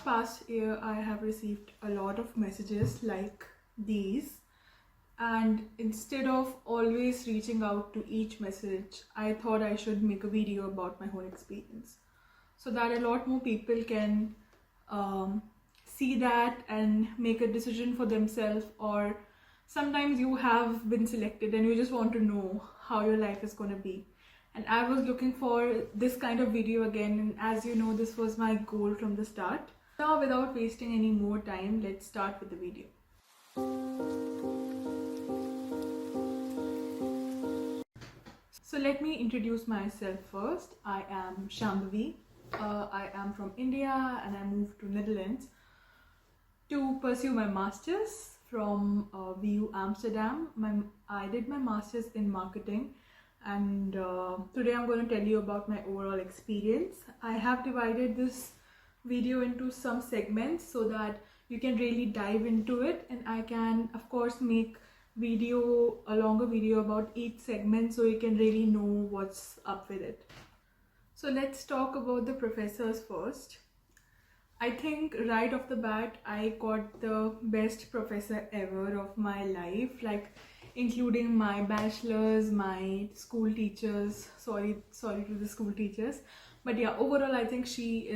past year I have received a lot of messages like these, and instead of always reaching out to each message, I thought I should make a video about my whole experience so that a lot more people can see that and make a decision for themselves. Or sometimes you have been selected and you just want to know how your life is going to be, and I was looking for this kind of video again, and as you know, this was my goal from the start. Now, without wasting any more time, let's start with the video. So let me introduce myself first. I am Shambhavi. I am from India and I moved to Netherlands to pursue my masters from VU Amsterdam. I did my masters in marketing, and today I'm going to tell you about my overall experience. I have divided this video into some segments so that you can really dive into it, and I can of course make a longer video about each segment so you can really know what's up with it. So let's talk about the professors first. I think right off the bat I got the best professor ever of my life, like including my bachelor's, my school teachers, sorry to the school teachers, but yeah, overall I think she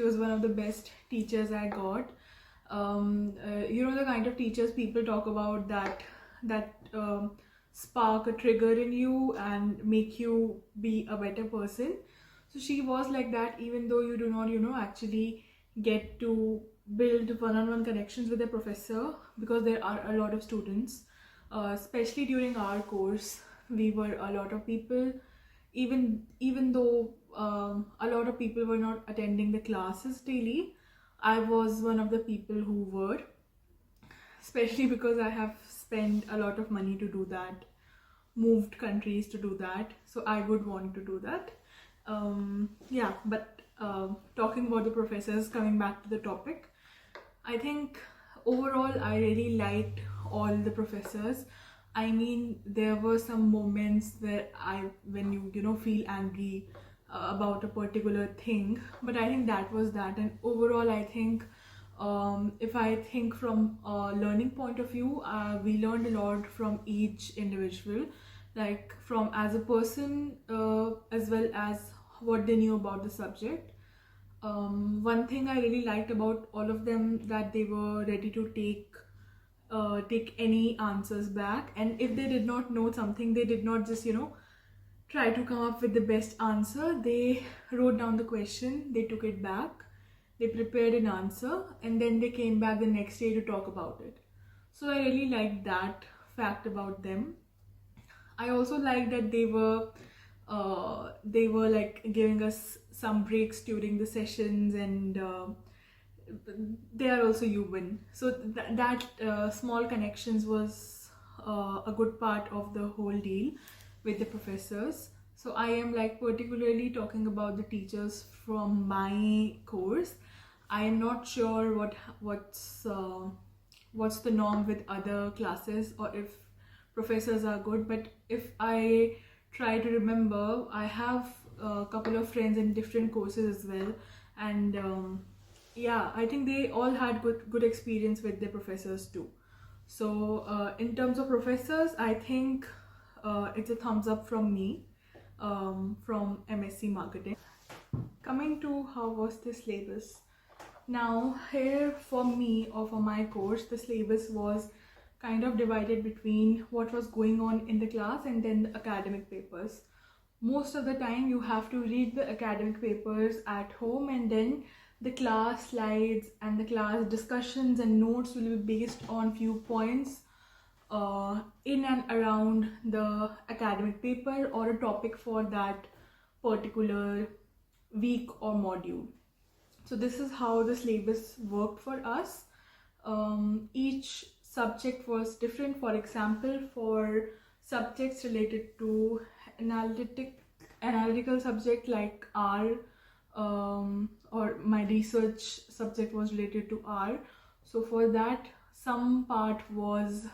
was one of the best teachers I got. You know, the kind of teachers people talk about that spark a trigger in you and make you be a better person. So she was like that, even though you do not, actually get to build one-on-one connections with a professor, because there are a lot of students, especially during our course. We were a lot of people, even though a lot of people were not attending the classes daily. I was one of the people who were, especially because I have spent a lot of money to do that, moved countries to do that, so I would want to do that. Yeah, but talking about the professors, coming back to the topic, I think overall I really liked all the professors. I mean, there were some moments where when you feel angry about a particular thing, but I think that was that. And overall I think if I think from a learning point of view, we learned a lot from each individual, like from as a person as well as what they knew about the subject. One thing I really liked about all of them, that they were ready to take any answers back, and if they did not know something, they did not just try to come up with the best answer. They wrote down the question, they took it back, they prepared an answer, and then they came back the next day to talk about it. So I really liked that fact about them. I also liked that they were like giving us some breaks during the sessions, and they are also human. So that small connections was a good part of the whole deal with the professors. So I am like particularly talking about the teachers from my course. I am not sure what's the norm with other classes, or if professors are good, but if I try to remember, I have a couple of friends in different courses as well, and yeah, I think they all had good experience with their professors too. So in terms of professors, I think it's a thumbs up from me, from MSc Marketing. Coming to how was the syllabus. Now here for me, or for my course, the syllabus was kind of divided between what was going on in the class and then the academic papers. Most of the time you have to read the academic papers at home, and then the class slides and the class discussions and notes will be based on few points in and around the academic paper or a topic for that particular week or module. So this is how the syllabus worked for us. Each subject was different. For example, for subjects related to analytical subject like R, or my research subject was related to R. So for that, some part was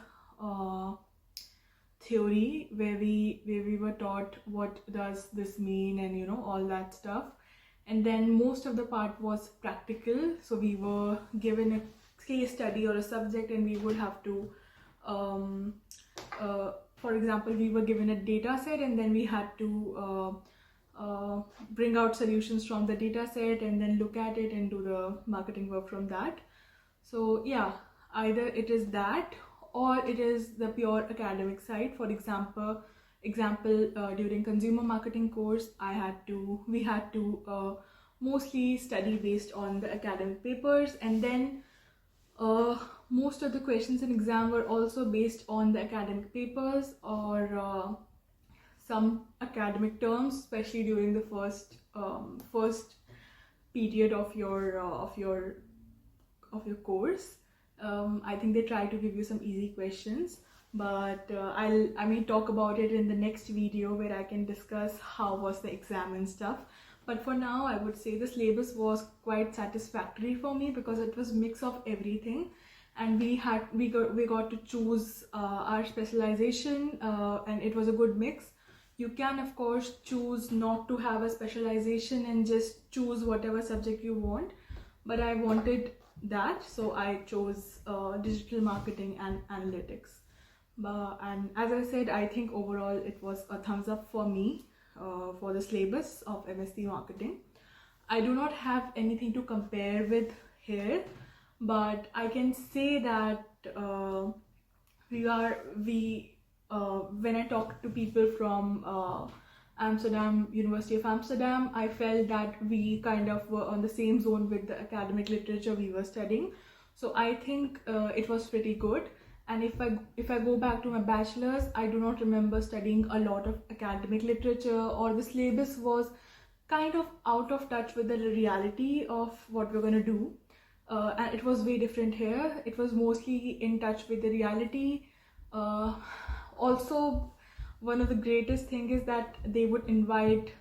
theory, where we were taught what does this mean and all that stuff. and then most of the part was practical. So we were given a case study or a subject, and we would have to for example, we were given a data set, and then we had to bring out solutions from the data set and then look at it and do the marketing work from that. So yeah, either it is that or it is the pure academic side. For example, during consumer marketing course, we had to mostly study based on the academic papers, and then most of the questions in exam were also based on the academic papers or some academic terms, especially during the first period of your course. I think they try to give you some easy questions, but I may talk about it in the next video where I can discuss how was the exam and stuff. But for now, I would say the syllabus was quite satisfactory for me because it was mix of everything, and we got to choose our specialization, and it was a good mix. You can of course choose not to have a specialization and just choose whatever subject you want, but I wanted that, so I chose digital marketing and analytics. And as I said, I think overall it was a thumbs up for me for the syllabus of MSc marketing. I do not have anything to compare with here, but I can say that when I talked to people from University of Amsterdam, I felt that we kind of were on the same zone with the academic literature we were studying. So I think it was pretty good. And if I go back to my bachelor's, I do not remember studying a lot of academic literature, or the syllabus was kind of out of touch with the reality of what we're going to do. And it was way different here. It was mostly in touch with the reality. Also, one of the greatest thing is that they would invite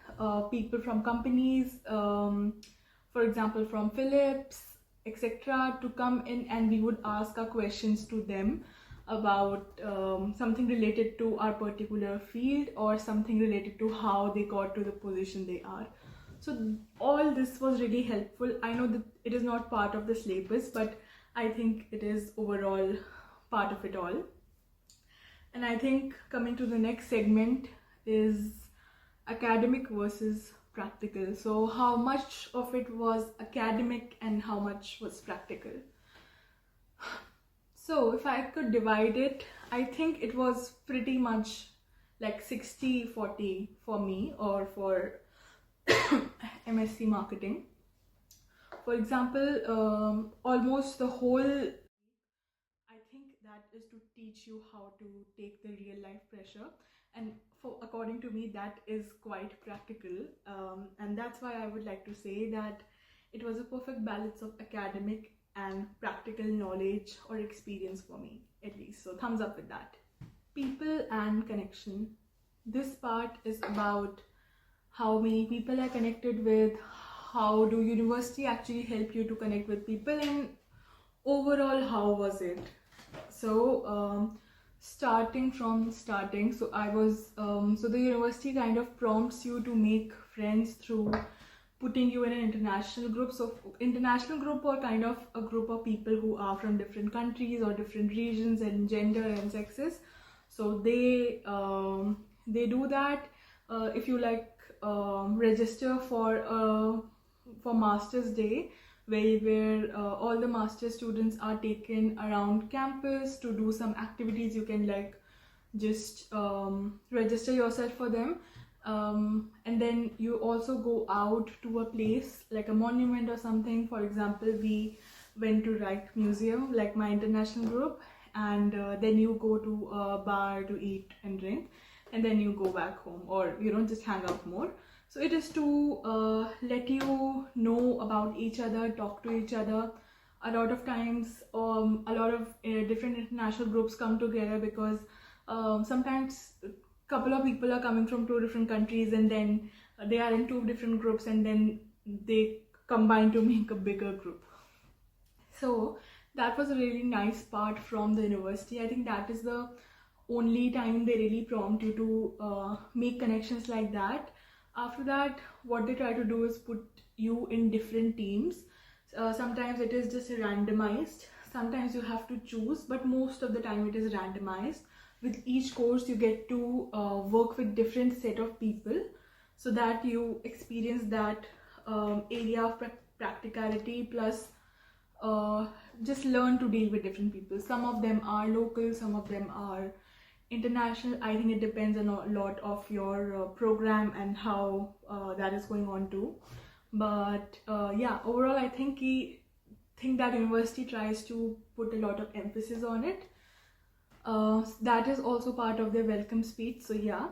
people from companies, for example from Philips, etc., to come in, and we would ask our questions to them about something related to our particular field or something related to how they got to the position they are. So all this was really helpful. I know that it is not part of the syllabus, but I think it is overall part of it all. And I think coming to the next segment is academic versus practical. So how much of it was academic and how much was practical? So if I could divide it, I think it was pretty much like 60-40 for me, or for MSc marketing. For example, almost the whole, I think that is to teach you how to take the real life pressure, and according to me that is quite practical, and that's why I would like to say that it was a perfect balance of academic and practical knowledge or experience for me, at least. So thumbs up with that. People and connection. This part is about how many people are connected with, how do university actually help you to connect with people, and overall how was it. So starting, so I was so the university kind of prompts you to make friends through putting you in an international group. So international group, or kind of a group of people who are from different countries or different regions and gender and sexes. So they do that. If you like register for Master's Day, where all the master students are taken around campus to do some activities. You can like just register yourself for them, and then you also go out to a place like a monument or something. For example, we went to Reich Museum, like my international group, and then you go to a bar to eat and drink, and then you go back home, or you don't just hang out more. So it is to let you know about each other, talk to each other. A lot of times, a lot of different international groups come together because sometimes a couple of people are coming from 2 different countries, and then they are in 2 different groups, and then they combine to make a bigger group. So that was a really nice part from the university. I think that is the only time they really prompt you to make connections like that. After that, what they try to do is put you in different teams. Sometimes it is just randomized, sometimes you have to choose, but most of the time it is randomized. With each course you get to work with different set of people, so that you experience that area of practicality, plus just learn to deal with different people. Some of them are local, some of them are international. I think it depends on a lot of your program and how that is going on too. But yeah, overall I think that university tries to put a lot of emphasis on it. That is also part of their welcome speech. So yeah,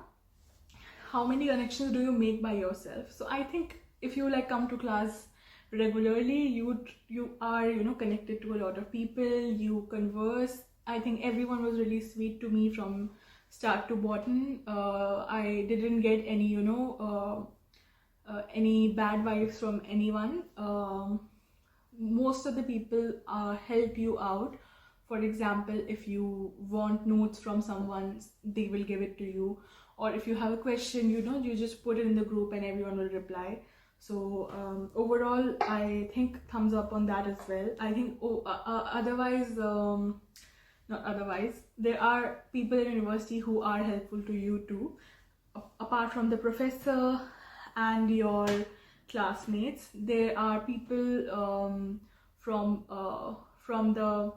how many connections do you make by yourself? So I think if you like come to class regularly, you are, you know, connected to a lot of people, you converse. I think everyone was really sweet to me from start to bottom. I didn't get any, you know, any bad vibes from anyone. Most of the people help you out. For example, if you want notes from someone, they will give it to you, or if you have a question, you know, you just put it in the group and everyone will reply. So overall I think thumbs up on that as well. I think otherwise not otherwise, there are people in university who are helpful to you too, apart from the professor and your classmates. There are people from the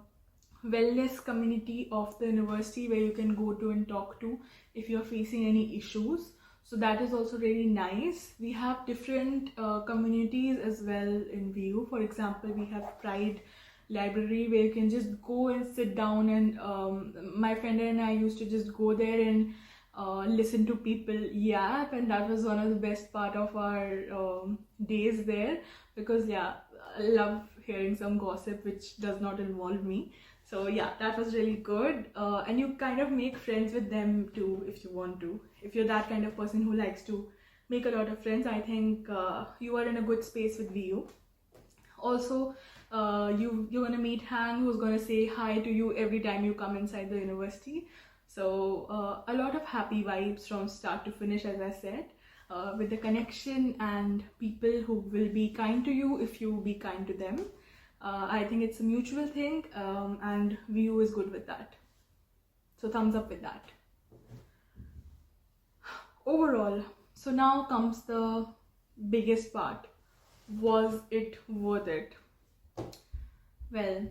wellness community of the university where you can go to and talk to if you're facing any issues. So that is also really nice. We have different communities as well in VU. For example, we have Pride Library where you can just go and sit down, and my friend and I used to just go there and listen to people yap, and that was one of the best part of our days there, because yeah, I love hearing some gossip which does not involve me. So yeah, that was really good, and you kind of make friends with them too if you want to. If you're that kind of person who likes to make a lot of friends, I think you are in a good space with VU. Also, you're gonna meet Han, who's gonna say hi to you every time you come inside the university. So a lot of happy vibes from start to finish, as I said, with the connection and people who will be kind to you if you be kind to them. I think it's a mutual thing, and VU is good with that. So thumbs up with that. Overall, so now comes the biggest part. Was it worth it? Well,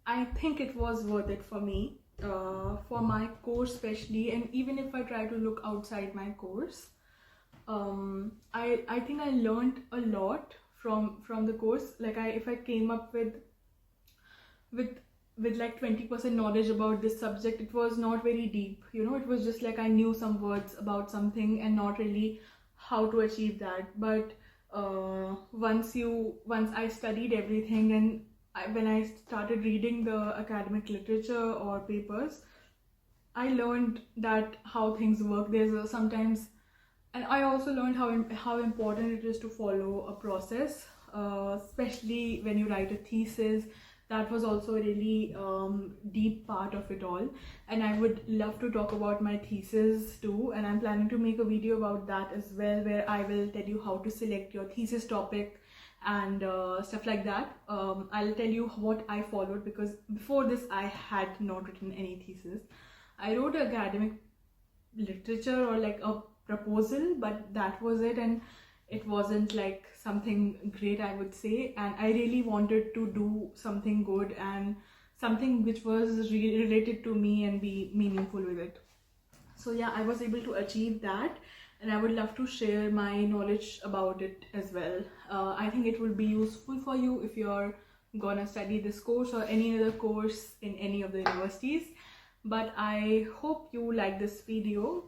I think it was worth it for me, for my course especially, and even if I try to look outside my course, I think I learned a lot from the course. Like if I came up with like 20% knowledge about this subject, it was not very deep, you know. It was just like I knew some words about something and not really how to achieve that. But once I studied everything, and when I started reading the academic literature or papers, I learned that how things work. There's sometimes, and I also learned how important it is to follow a process, especially when you write a thesis. That was also a really deep part of it all, and I would love to talk about my thesis too, and I'm planning to make a video about that as well, where I will tell you how to select your thesis topic and stuff like that. I'll tell you what I followed, because before this I had not written any thesis. I wrote academic literature or like a proposal, but that was it, and it wasn't like something great, I would say. And I really wanted to do something good and something which was really related to me and be meaningful with it. So yeah, I was able to achieve that, and I would love to share my knowledge about it as well. I think it will be useful for you if you're gonna study this course or any other course in any of the universities. But I hope you like this video.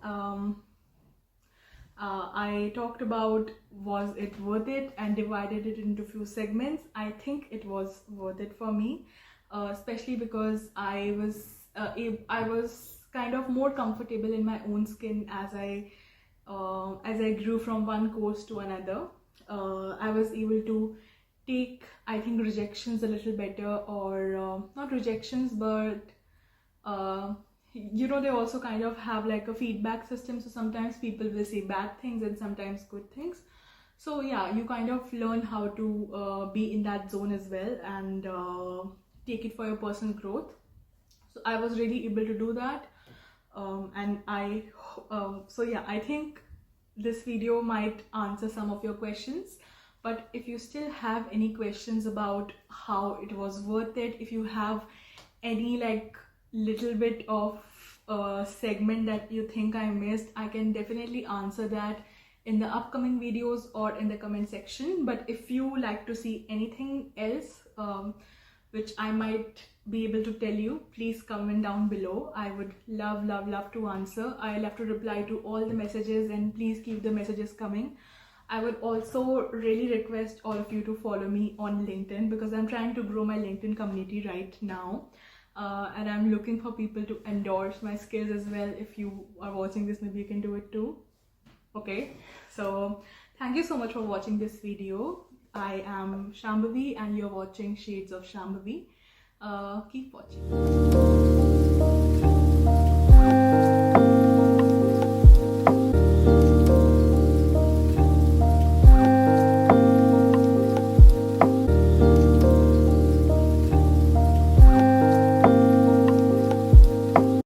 I talked about was it worth it and divided it into few segments. I think it was worth it for me, especially because I was kind of more comfortable in my own skin as I grew from one course to another. I was able to take, I think, rejections a little better, or not rejections, but you know, they also kind of have like a feedback system, so sometimes people will say bad things and sometimes good things. So yeah, you kind of learn how to be in that zone as well, and take it for your personal growth. So I was really able to do that, and so yeah, I think this video might answer some of your questions. But if you still have any questions about how it was worth it, if you have any like little bit of segment that you think I missed, I can definitely answer that in the upcoming videos or in the comment section. But if you like to see anything else which I might be able to tell you, please comment down below. I would love to answer. I love to reply to all the messages, and please keep the messages coming. I would also really request all of you to follow me on LinkedIn, because I'm trying to grow my LinkedIn community right now, and I'm looking for people to endorse my skills as well. If you are watching this, maybe you can do it too. Okay, so thank you so much for watching this video. I am Shambhavi and you're watching Shades of Shambhavi. Keep watching.